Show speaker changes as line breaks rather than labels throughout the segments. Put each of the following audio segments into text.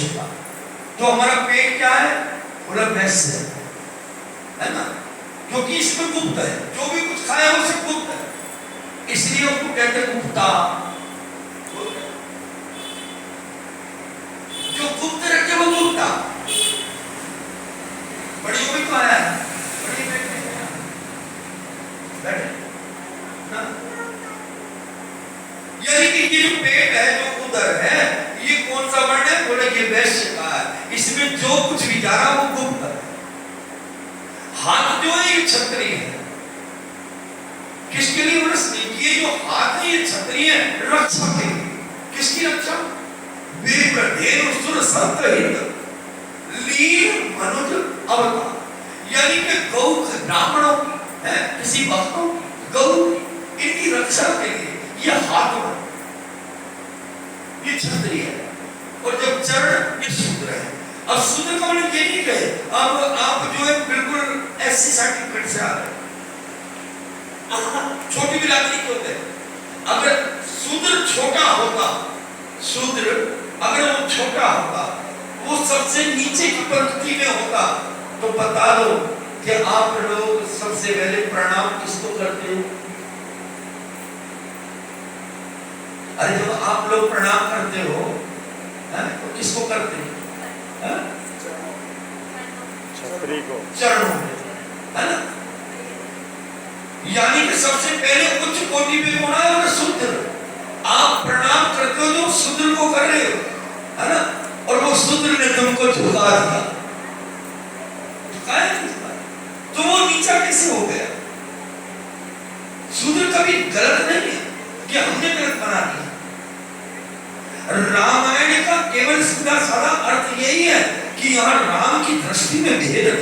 वैश्य का। तो हमारा पेट क्या है? बोला वैश्य है ना, क्योंकि इसमें गुप्त है, जो भी कुछ खाया वो सब गुप्त है, इसलिए उसको कहते हैं गुप्ता। जो गुप्त रखे वो गुप्ता। बड़ी भी तो आया है, बड़ी बैठे ना, यानी कि ये जो पेट है, जो उदर है, ये कौन सा वर्ण है? बोले ये वैश्य का है, इसमें जो कुछ भी जा रहा वो गुप्त है। हाथ जो है ये क्षत्रिय है, किसके लिए? ये जो हाथ है ये क्षत्रिय है, रक्षा के लिए। किसकी रक्षा? वीर सुर संत हित लीन मनुज अवतार, यानी कि गौ ब्राह्मणों की है, किसी भक्तों की, गौ इनकी रक्षा के लिए ये हाथ है, ये क्षत्रिय है, और जब चरण ये शूद्र है। अब शूद्र का मतलब ये नहीं कहे अब आप जो है बिल्कुल एससी सर्टिफिकेट से आ रहे, छोटी बिरादरी के होते हैं। अगर शूद्र छोटा होता, शूद्र अगर वो छोटा होता, वो सबसे नीचे की पंक्ति में होता, तो बता दो कि आप लोग सबसे पहले प्रणाम किसको करते हो? अरे जब आप लोग प्रणाम करते हो तो किसको करते हो?
छत्री को,
चरणों में, है ना। यानी कि सबसे पहले उच्च कोटि पे कौन है? वो शूद्र। आप प्रणाम करते हो जो शूद्र को कर रहे हो, है ना, और वो शूद्र ने तुमको झुका दिया, झुकाया नहीं, तो वो नीचा कैसे हो गया? शूद्र कभी गलत नहीं है कि हमने गलत बना दिया। रामायण का केवल सीधा साधा अर्थ यही है कि यहाँ राम की दृष्टि में भेद है,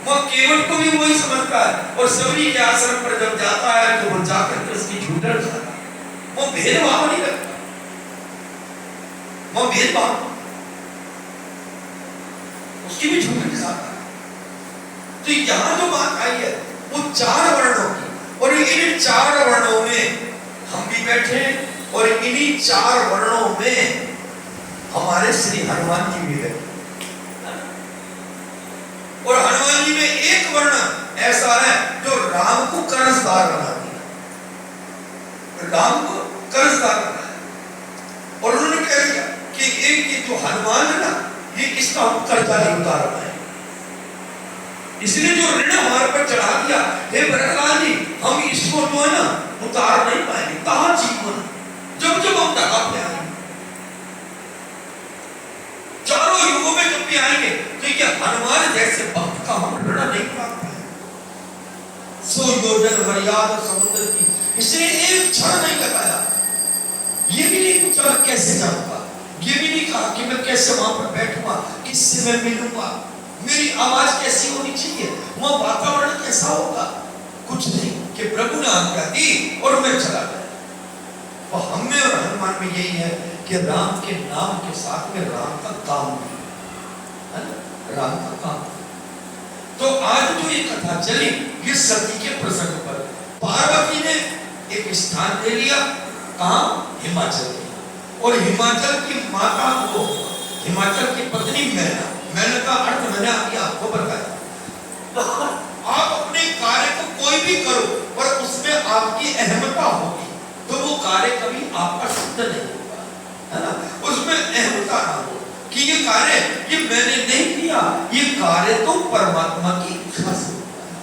वो केवल को भी वही समझता है, और सबरी के आश्रम पर जब जाता है तो वो जाकर के उसकी झूठन खाता है, वो भेदभाव नहीं रखता, वो भेदभाव उसकी भी झूठन खाता है। तो यहाँ जो बात आई है वो 4 वर्णों की, और इन 4 वर्णों में हम भी बैठे, और इन्हीं 4 वर्णों में हमारे श्री हनुमान जी भी बैठे, और हनुमान जी में एक वर्ण ऐसा है जो राम को कर्जदार बना दिया, राम को कर्जदार बनाया, और उन्होंने कह दिया कि एक ये जो हनुमान है ना, ये इसका हम कर्जा नहीं उतार पाए, इसलिए जो ऋण हमारे पर चढ़ा दिया, हे भरतलाल जी, हम इसको जो है ना उतार नहीं पाएंगे। कहां जीवन, जब जब हम टका पे आएंगे, चारों युगों में जब भी आएंगे, तो ये हनुमान जैसे भक्त का हम ऋण नहीं उतार पाएंगे। सो योजन मर्यादा समुद्र की, इसने एक क्षण नहीं लगाया, ये भी नहीं पूछा कैसे जाऊंगा, ये भी नहीं कहा कि मैं कैसे वहां पर बैठूंगा, किससे मैं मिलूंगा, मेरी आवाज कैसी होनी चाहिए, वहां वातावरण कैसा होगा, कुछ नहीं, कि प्रभु ने आज्ञा दी और मैं चला गया। और हमें और हनुमान में यही है कि राम के नाम के साथ में राम का काम है ना, राम का काम। तो आज जो ये कथा चली, ये सती के प्रसंग पर पार्वती ने एक स्थान दे लिया, कहां? हिमाचल में, और हिमाचल की माता को, हिमाचल की पत्नी मैना, मैंने का अर्थ मैंने अभी आपको बताया। आप अपने कार्य को कोई भी करो, पर उसमें आपकी अहमता होगी, तो वो कार्य कभी आपका सिद्ध नहीं होगा, है ना। उसमें अहमता ना हो कि ये कार्य ये मैंने नहीं किया, ये कार्य तो परमात्मा की इच्छा से होता है।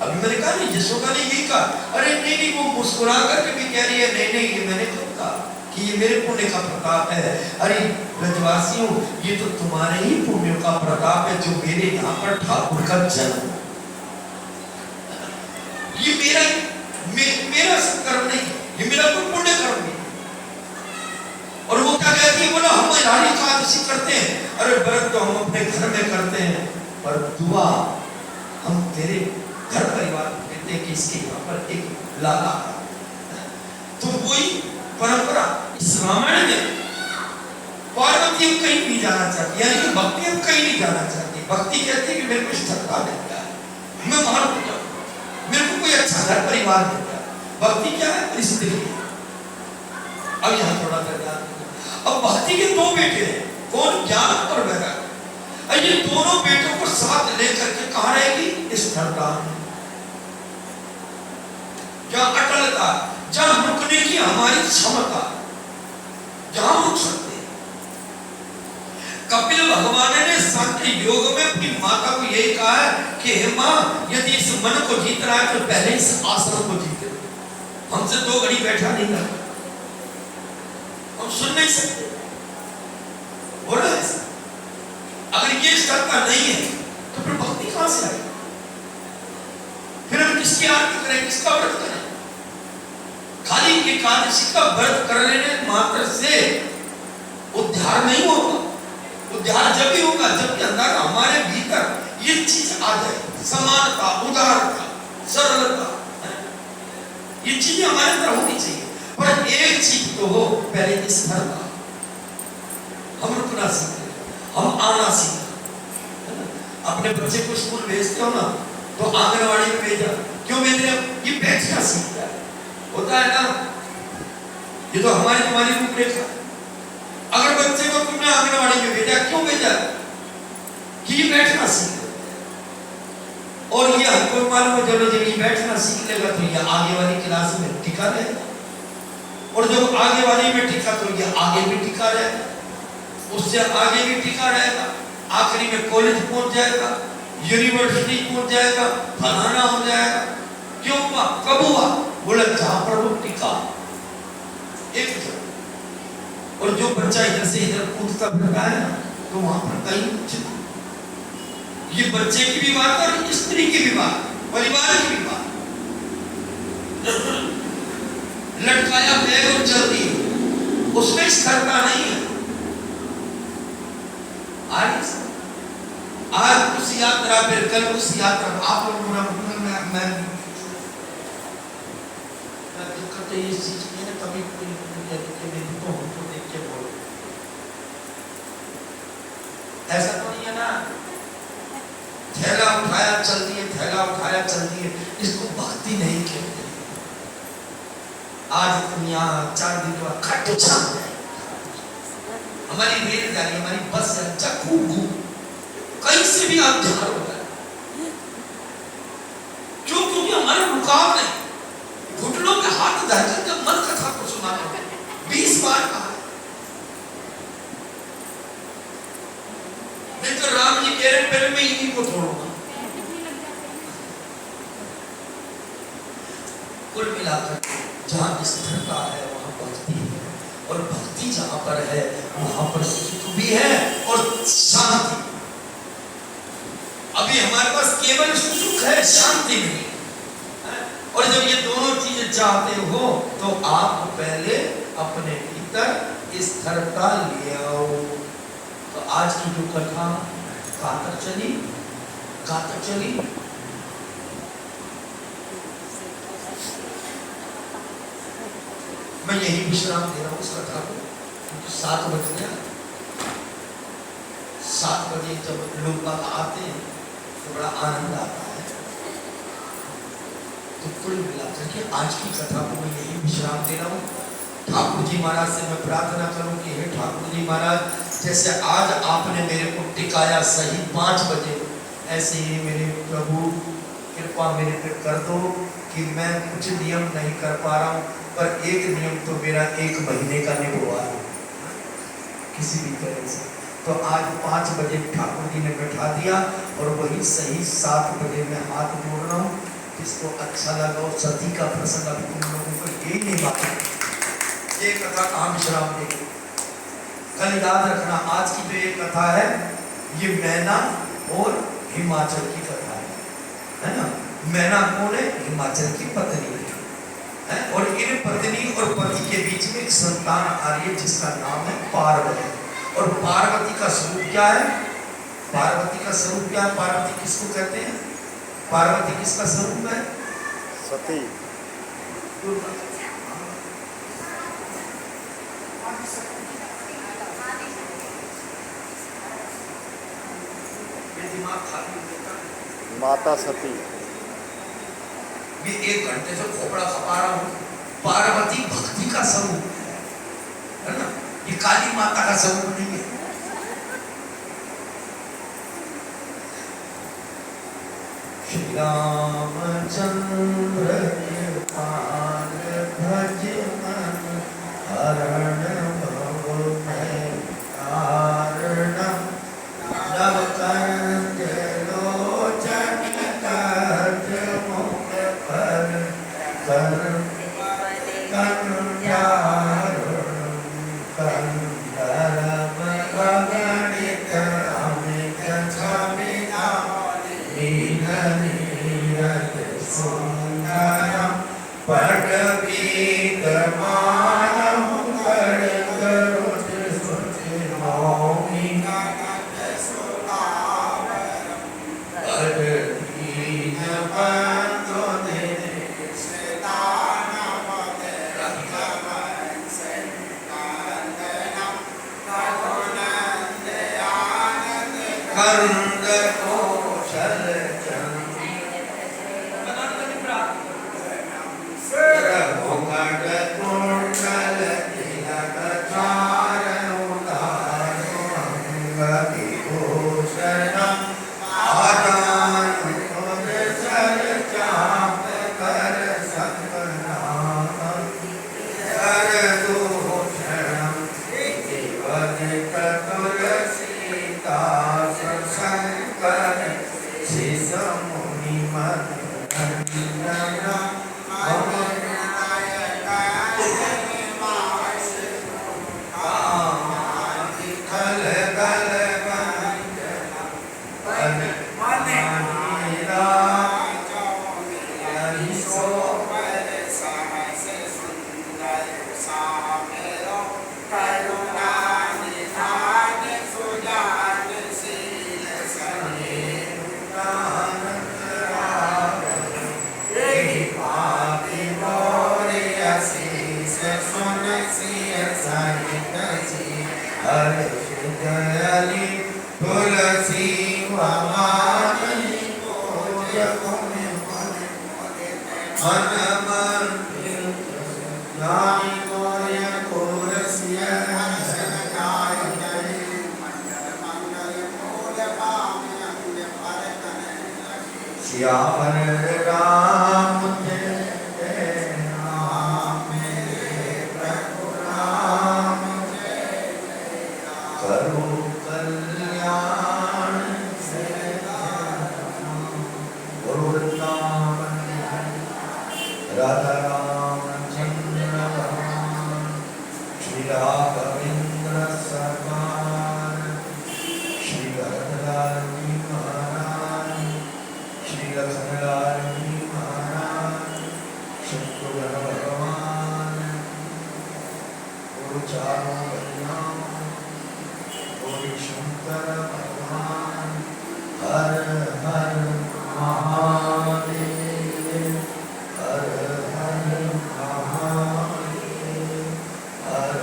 अभी मैंने कहा नहीं, यशोदा ने यही कहा, अरे नहीं नहीं, वो मुस्कुरा करके भी कह रही है, नहीं नहीं, ये मैंने कब कहा कि ये मेरे पुण्य का प्रताप है। अरे ब्रजवासियों, ये तो तुम्हारे ही पुण्य का प्रताप है जो मेरे यहाँ पर ठाकुर का जन्म, ये मेरा कर्म नहीं, ये मेरा कोई पुण्य कर्म नहीं। और वो क्या कहती है? बोला हम रानी एकादशी करते हैं, अरे व्रत तो हम अपने घर में करते हैं, पर दुआ हम तेरे घर परिवार को देते हैं कि इसके यहाँ पर एक लाला। तो वही परंपरा इस रामायण में पार्वती अब कहीं नहीं जाना चाहती, यानी कि भक्ति अब कहीं नहीं जाना चाहती। भक्ति कहती है कि मेरे को स्थिरता मिल गया, मैं बाहर हो जाऊँ, मेरे को कोई अच्छा घर परिवार मिल गया। भक्ति क्या है? स्त्री। अब यहाँ थोड़ा सा ध्यान, अब भक्ति के दो बेटे हैं, कौन? ज्ञान और वैराग्य। ये दोनों बेटों को साथ लेकर के कहां रहेगी? स्थिरता, जहां अटलता, जहां रुकने की हमारी क्षमता, जहां रुक सकते हैं। कपिल भगवान ने सांख्य योग में अपनी माता को यही कहा है कि हे मां, यदि इस मन को जीत रहा है तो पहले इस आश्रम को जीते। हमसे 2 घड़ी बैठा नहीं था, हम सुन नहीं सकते, बोला ऐसा। अगर ये स्थिरता नहीं है तो फिर भक्ति कहां से आएगी? फिर हम किसकी आरती करें, किसका व्रत करें? खाली एकादशी का व्रत कर लेने मात्र से उद्धार नहीं होगा। उद्धार जब ही होगा जब अंदर हमारे भीतर ये चीज आ जाए, समानता, उदारता, सरलता, ये चीजें हमारे अंदर होनी चाहिए। पर एक चीज तो हो, पहले स्थिरता। हम रुकना सीखें, हम आना सीखें। अपने बच्चे को स्कूल भेजते हो ना तो आंगनवाड़ी में भेजा, क्यों भेज रहे हो? ये बैठना सीखता है, होता है ना। ये तो हमारी तुम्हारी रूपरेखा। अगर बच्चे को तुमने आंगनवाड़ी में भेजा, क्यों भेजा? कि ये बैठना सीखे। और ये हमको मालूम है जब ये बैठना सीख लेगा तो ये आगे वाली क्लास में टिका रहेगा, और जब आगे वाली में टिका तो ये आगे भी टिका रहेगा, उससे आगे भी टिका रहेगा, आखिरी में कॉलेज पहुंच जाएगा, यूनिवर्सिटी पहुंच जाएगा, फलाना हो जाएगा। क्यों हुआ? कब हुआ? बोला जहां पर वो टिका एक जगह। और जो बच्चा इधर से इधर कूदता फिरता है ना तो वहां पर कहीं, ये बच्चे की भी बात और स्त्री की भी बात, परिवार की भी बात। लटकाया बैग और चल दी, उसमें स्थिरता नहीं है। आज उस यात्रा, फिर कल उस यात्रा। आप लोगों मैं दिक्कत है इस चीज की, कभी तो हमको देख के बोलो, ऐसा तो नहीं है ना। थैला उठाया चल दिए, थैला उठाया चल दिए, इसको भक्ति नहीं कहते। आज तुम यहाँ 4 दिन के बाद खट्टो छाप जाए, हमारी रेल जा रही, हमारी बस जा खूब घूम, कहीं से भी आप ध्यान होता है। क्यों? क्योंकि हमारे रुकाव नहीं। घुटनों के हाथ धरकर जब मन कथा को सुना 20 बार कहा, नहीं तो राम जी कह रहे पहले मैं इन्हीं को तोड़ूंगा। कुल मिलाकर जहां स्थिरता है वहां भक्ति है, और भक्ति जहां पर है वहां पर सुख भी है और शांति। अभी हमारे पास केवल सुख है, शांति नहीं। और जब ये दोनों चीजें चाहते हो तो आप पहले अपने भीतर स्थिरता ले आओ। तो आज की जो कथा कहाँ तक चली, कहाँ तक चली? मैं यही विश्राम दे रहा हूँ उस कथा को, क्योंकि 7 बज गया। 7 बजे जब लोग बाग आते हैं तो बड़ा आनंद आता है। तो कुल मिलाकर के आज की कथा को मैं यही विश्राम दे रहा हूँ। ठाकुर जी महाराज से मैं प्रार्थना करूं कि हे ठाकुर जी महाराज, जैसे आज आपने मेरे को टिकाया सही 5 बजे, ऐसे ही मेरे प्रभु कृपा मेरे पे कर दो कि मैं कुछ नियम नहीं कर पा रहा हूँ, पर एक नियम तो मेरा 1 महीने का निभवा है किसी भी तरह से। तो आज 5 बजे ठाकुर जी ने बैठा दिया, और वही सही 7 बजे मैं हाथ जोड़ रहा हूँ। जिसको अच्छा लगा और सती का प्रसंग अभी तुम लोगों को यही नहीं बाकी, ये कथा कहाँ विश्राम देगी। कल याद रखना, आज की जो ये कथा है ये मैना और हिमाचल की कथा है ना। मैना कौन है? हिमाचल की पत्नी है, और इन पत्नी और पति के बीच में एक संतान आ रही है जिसका नाम है पार्वती। और पार्वती का स्वरूप क्या है? पार्वती का स्वरूप क्या है? पार्वती किसको कहते हैं? पार्वती किसका स्वरूप है?
सती।
दिमाग खाली होता है।
माता सती।
मैं 1 घंटे से खोपड़ा खपा रहा हूँ। पार्वती भक्ति का स्वरूप है ना। ये काली माता का स्वरूप नहीं है। श्री रामचंद्र के पाद भज मन हरण भव में कारणम नव कंज लोचन कर्ज मुख पर कर कंदरव अगणित अमित छविना नीरद सुंदरम पटवीतमानं खड्गरुच सुचिमौलिनगत सुधावरम् अदधीन बंधु दिनेशदानवते रंगवंशनंदनं रघुनंदयानंद कंद कौशल तुलसी वमानी मन मंदिर नामी गोय तुलसी सनकाय मंगल मूल पाम्य भरतन श्यामर राम राधा रामचंद्र भगवान श्री राघवेंद्र सरकार श्री भरतलाल जी महाराज श्री लक्ष्मणलाल जी महाराज शत्रुघ्न भगवान गुरु चारों बलियां गौरी शंकर भगवान हर हर महादेव हर हर महादेव हर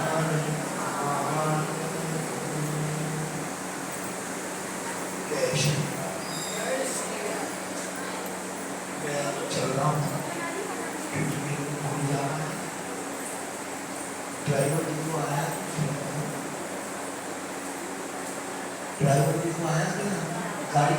हर महादेव। जय श्री राम। मैं चल रहा हूँ क्योंकि मेरे को भूल जाना है। ड्राइवर जी को आया क्या गाड़ी